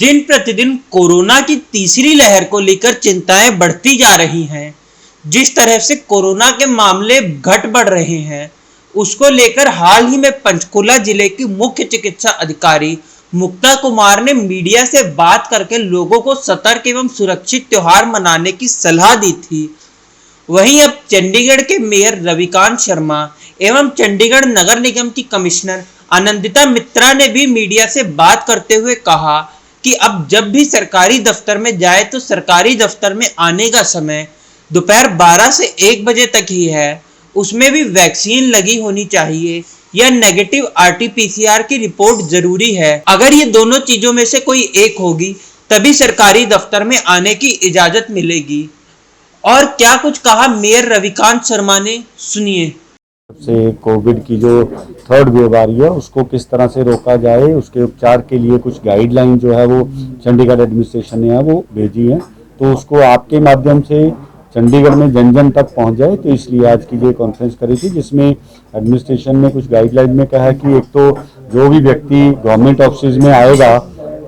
दिन प्रतिदिन कोरोना की तीसरी लहर को लेकर चिंताएं बढ़ती जा रही हैं। जिस तरह से कोरोना के मामले घट बढ़ रहे हैं, उसको लेकर हाल ही में पंचकुला जिले की मुख्य चिकित्सा अधिकारी मुक्ता कुमार ने मीडिया से बात करके लोगों को सतर्क एवं सुरक्षित त्योहार मनाने की सलाह दी थी। वहीं अब चंडीगढ़ के मेयर रविकांत शर्मा एवं चंडीगढ़ नगर निगम की कमिश्नर आनंदिता मित्रा ने भी मीडिया से बात करते हुए कहा कि अब जब भी सरकारी दफ्तर में जाए तो सरकारी दफ्तर में आने का समय दोपहर 12 से 1 बजे तक ही है। उसमें भी वैक्सीन लगी होनी चाहिए या नेगेटिव आरटीपीसीआर की रिपोर्ट जरूरी है। अगर ये दोनों चीजों में से कोई एक होगी तभी सरकारी दफ्तर में आने की इजाजत मिलेगी। और क्या कुछ कहा मेयर रविकांत शर्मा ने, सुनिए। से कोविड की जो थर्ड वेव आ रही है उसको किस तरह से रोका जाए, उसके उपचार के लिए कुछ गाइडलाइन जो है वो चंडीगढ़ एडमिनिस्ट्रेशन ने है वो भेजी है, तो उसको आपके माध्यम से चंडीगढ़ में जन जन तक पहुंच जाए। तो इसलिए आज की जो कॉन्फ्रेंस करी थी जिसमें एडमिनिस्ट्रेशन ने कुछ गाइडलाइन में कहा कि एक तो जो भी व्यक्ति गवर्नमेंट ऑफिस में आएगा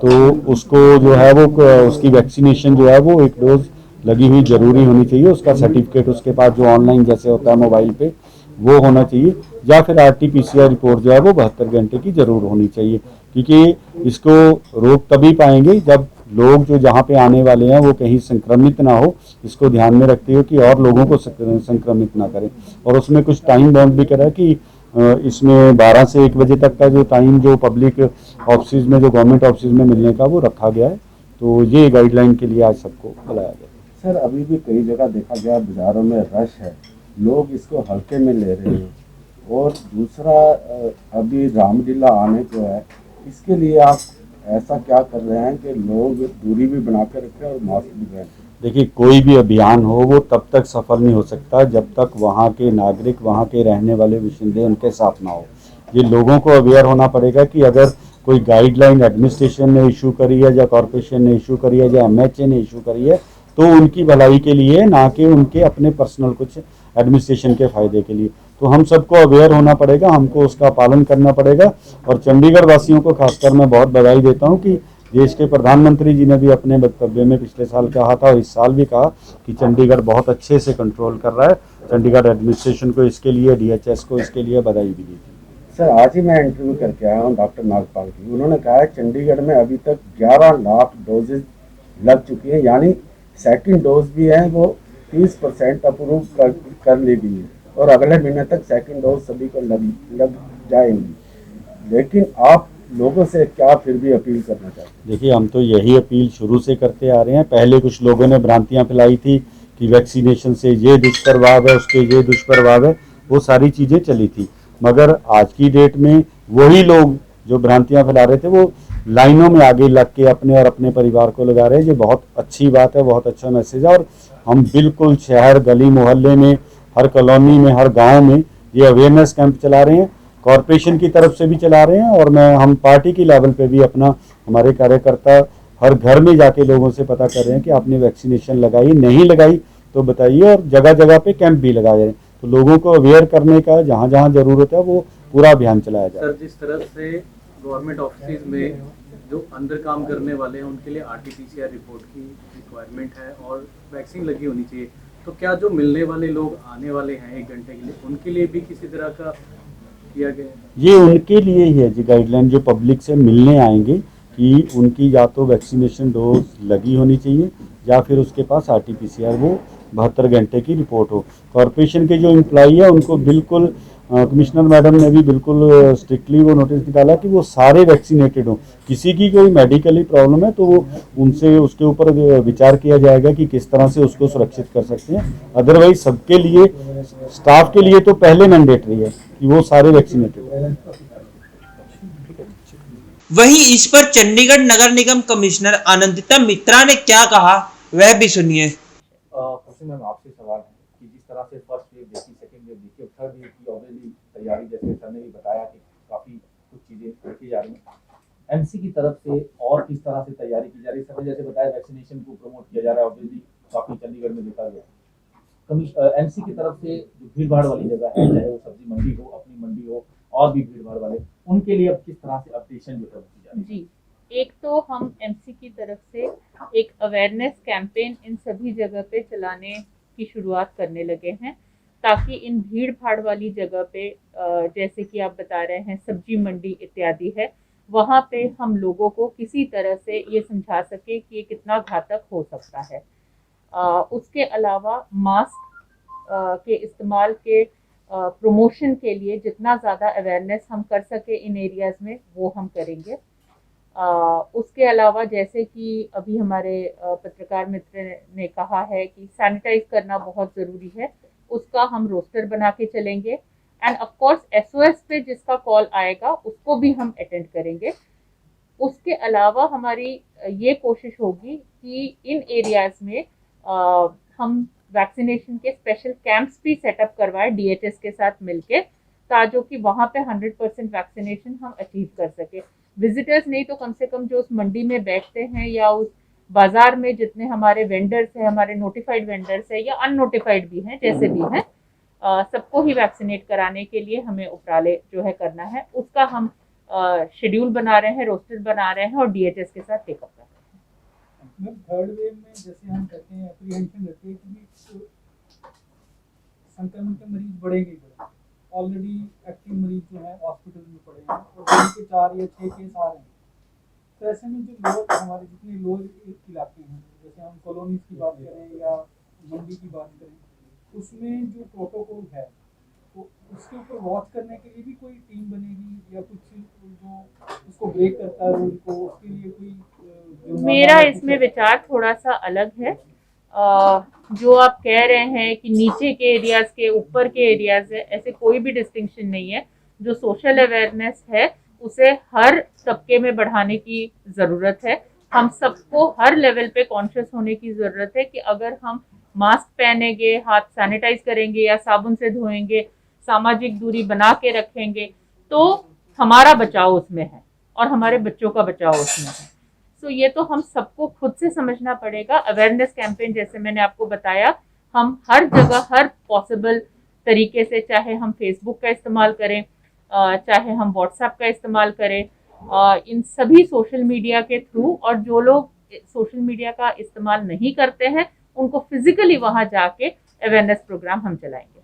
तो उसको जो है वो उसकी वैक्सीनेशन जो है वो एक डोज लगी हुई जरूरी होनी चाहिए, उसका सर्टिफिकेट उसके पास जो ऑनलाइन जैसे होता है मोबाइल पे वो होना चाहिए, या फिर आरटीपीसीआर रिपोर्ट जो है वो 72 घंटे की जरूर होनी चाहिए। क्योंकि इसको रोक तभी पाएंगे जब लोग जो जहाँ पे आने वाले हैं वो कहीं संक्रमित ना हो, इसको ध्यान में रखते हुए कि और लोगों को संक्रमित ना करें। और उसमें कुछ टाइम बाउंड भी करा कि इसमें 12 से 1 बजे तक का जो टाइम जो पब्लिक ऑफिस में जो गवर्नमेंट ऑफिस में मिलने का वो रखा गया है। तो ये गाइडलाइन के लिए आज सबको बुलाया गया। सर, अभी भी कई जगह देखा गया बाजारों में रश है, लोग इसको हल्के में ले रहे हैं। और दूसरा, अभी रामलीला आने को है, इसके लिए आप ऐसा क्या कर रहे हैं कि लोग दूरी भी बना कर रखें और मास्क भी पहनें? देखिए, कोई भी अभियान हो वो तब तक सफल नहीं हो सकता जब तक वहाँ के नागरिक, वहाँ के रहने वाले बाशिंदे उनके साथ ना हो। ये लोगों को अवेयर होना पड़ेगा कि अगर कोई गाइडलाइन एडमिनिस्ट्रेशन ने इशू करी है या कॉरपोरेशन ने इशू करी है या एमएचए ने इशू करी है तो उनकी भलाई के लिए, ना कि उनके अपने पर्सनल कुछ एडमिनिस्ट्रेशन के फायदे के लिए। तो हम सबको अवेयर होना पड़ेगा, हमको उसका पालन करना पड़ेगा। और चंडीगढ़ वासियों को खासकर मैं बहुत बधाई देता हूँ कि देश के प्रधानमंत्री जी ने भी अपने वक्तव्य में पिछले साल कहा था और इस साल भी कहा कि चंडीगढ़ बहुत अच्छे से कंट्रोल कर रहा है। चंडीगढ़ एडमिनिस्ट्रेशन को इसके लिए, डीएचएस को इसके लिए बधाई भी दी थी। सर, आज ही मैं इंटरव्यू करके आया हूँ डॉक्टर नागपाल की। उन्होंने कहा है चंडीगढ़ में अभी तक 11 लाख डोजेज लग चुकी है, यानी सेकंड डोज भी है वो 30% अप्रूव कर ली गई है और अगले महीने तक सेकंड डोज सभी को लग जाएंगी। लेकिन आप लोगों से क्या फिर भी अपील करना चाहते हैं? देखिए, हम तो यही अपील शुरू से करते आ रहे हैं। पहले कुछ लोगों ने भ्रांतियां फैलाई थी कि वैक्सीनेशन से ये दुष्प्रभाव है, उसके ये दुष्प्रभाव है, वो सारी चीज़ें चली थी। मगर आज की डेट में वही लोग जो भ्रांतियां फैला रहे थे वो लाइनों में आगे लग के अपने और अपने परिवार को लगा रहे हैं। ये बहुत अच्छी बात है, बहुत अच्छा मैसेज है। और हम बिल्कुल शहर, गली मोहल्ले में, हर कॉलोनी में, हर गाँव में ये अवेयरनेस कैंप चला रहे हैं। कॉरपोरेशन की तरफ से भी चला रहे हैं और हम पार्टी की लेवल पे भी अपना, हमारे कार्यकर्ता हर घर में जाके लोगों से पता कर रहे हैं कि आपने वैक्सीनेशन लगाई, नहीं लगाई तो बताइए। और जगह जगह पे कैंप भी लगाए जा रहे हैं, तो लोगों को अवेयर करने का जहाँ जहाँ जरूरत है वो पूरा अभियान चलाया जाए। सर, जिस तरह से गवर्नमेंट ऑफिस में जो अंदर काम करने वाले हैं उनके लिए आरटीपीसीआर रिपोर्ट की रिक्वायरमेंट है और वैक्सीन लगी होनी चाहिए, तो क्या जो मिलने वाले लोग आने वाले हैं 1 घंटे के लिए, उनके लिए भी किसी तरह का किया गया? ये उनके लिए ही है जी गाइडलाइन, जो पब्लिक से मिलने आएंगे कि उनकी या तो वैक्सीनेशन डोज लगी होनी चाहिए या फिर उसके पास आरटीपीसीआर वो 72 घंटे की रिपोर्ट हो। कॉरपोरेशन के जो एम्प्लॉई है उनको बिल्कुल, कमिश्नर मैडम ने भी बिल्कुल स्ट्रिक्टली वो नोटिस निकाला कि वो सारे वैक्सीनेटेड हों। किसी की कोई मेडिकली प्रॉब्लम है तो वो उनसे उसके ऊपर विचार किया जाएगा कि किस तरह से उसको सुरक्षित कर सकते हैं। अदरवाइज सबके लिए, स्टाफ के लिए तो पहले मैंडेटरी है कि वो सारे वैक्सीनेटेड हैं। वहीं इस पर चंडीगढ़ नगर निगम कमिश्नर आनंदिता मित्रा ने क्या कहा, वह भी सुनिए। मैम, आपसे सवाल है कि जिस तरह से फर्स्ट वेव देखी, सेकंड वेव देखी और थर्ड वेव की ऑब्वियसली तैयारी, जैसे सर ने भी बताया कि काफ़ी कुछ चीज़ें की जा रही हैं एमसी की तरफ से, और किस तरह से तैयारी की जा रही है? सर ने जैसे बताया वैक्सीनेशन को प्रमोट किया जा रहा है, ऑब्वियसली काफ़ी चंडीगढ़ में देखा गया। एमसी की तरफ से जो भीड़ भाड़ वाली जगह है, चाहे वो सब्जी मंडी हो, अपनी मंडी हो, और भी भीड़ भाड़ वाले, उनके लिए अब किस तरह से अपडेशन जो है की जा रही है? जी, एक तो हम एमसी की तरफ से एक अवेयरनेस कैंपेन इन सभी जगह पे चलाने की शुरुआत करने लगे हैं, ताकि इन भीड़ भाड़ वाली जगह पे जैसे कि आप बता रहे हैं सब्जी मंडी इत्यादि है, वहाँ पे हम लोगों को किसी तरह से ये समझा सके कि ये कितना घातक हो सकता है। उसके अलावा मास्क के इस्तेमाल के प्रमोशन के लिए जितना ज़्यादा अवेयरनेस हम कर सके इन एरियाज़ में वो हम करेंगे। उसके अलावा जैसे कि अभी हमारे पत्रकार मित्र ने कहा है कि सैनिटाइज करना बहुत ज़रूरी है, उसका हम रोस्टर बना के चलेंगे एंड ऑफ कोर्स एसओएस पे जिसका कॉल आएगा उसको भी हम अटेंड करेंगे। उसके अलावा हमारी ये कोशिश होगी कि इन एरियाज़ में हम वैक्सीनेशन के स्पेशल कैंप्स भी सेटअप करवाए डीएचएस के साथ मिलके, ताकि कि वहाँ पे 100% वैक्सीनेशन हम अचीव कर सके। विजिटर्स नहीं तो कम से कम जो उस मंडी में बैठते हैं या उस बाजार में जितने हमारे वेंडर्स हैं, हमारे नोटिफाइड वेंडर्स हैं या अननोटिफाइड भी हैं, जैसे भी हैं, सबको ही वैक्सीनेट कराने के लिए हमें उपराले जो है करना है। उसका हम शेड्यूल बना रहे हैं, रोस्टर बना रहे हैं और डीएचएस के साथ टेकअप कर रहे हैं। मैम थर्ड वेव में जैसे हम कहते हैं एप्रीहेंशन रहती है कि संक्रमण के मरीज बढ़ेंगे, ऑलरेडी एक्टिव मरीज जो है हॉस्पिटल में पड़े हैं और दिन के 4 या 6 केस आ रहे हैं। तो ऐसे में जो लोग हमारे जितने लोअर इलाके हैं, जैसे हम कॉलोनीज की बात करें या मंडी की बात करें, उसमें जो प्रोटोकॉल है तो उसके ऊपर वॉच करने के लिए भी कोई टीम बनेगी या कुछ जो उसको ब्रेक करता है रूल को, उसके लिए कोई मेरा इसमें विचार थोड़ा सा अलग है। जो आप कह रहे हैं कि नीचे के एरियाज के ऊपर के एरियाज है, ऐसे कोई भी डिस्टिंक्शन नहीं है। जो सोशल अवेयरनेस है उसे हर तबके में बढ़ाने की ज़रूरत है। हम सबको हर लेवल पे कॉन्शियस होने की ज़रूरत है कि अगर हम मास्क पहनेंगे, हाथ सैनिटाइज करेंगे या साबुन से धोएंगे, सामाजिक दूरी बना के रखेंगे, तो हमारा बचाव उसमें है और हमारे बच्चों का बचाव उसमें है। सो ये तो हम सबको खुद से समझना पड़ेगा। अवेयरनेस कैंपेन जैसे मैंने आपको बताया, हम हर जगह हर पॉसिबल तरीके से, चाहे हम फेसबुक का इस्तेमाल करें, चाहे हम व्हाट्सएप का इस्तेमाल करें, इन सभी सोशल मीडिया के थ्रू, और जो लोग सोशल मीडिया का इस्तेमाल नहीं करते हैं उनको फिजिकली वहाँ जाके अवेयरनेस प्रोग्राम हम चलाएंगे।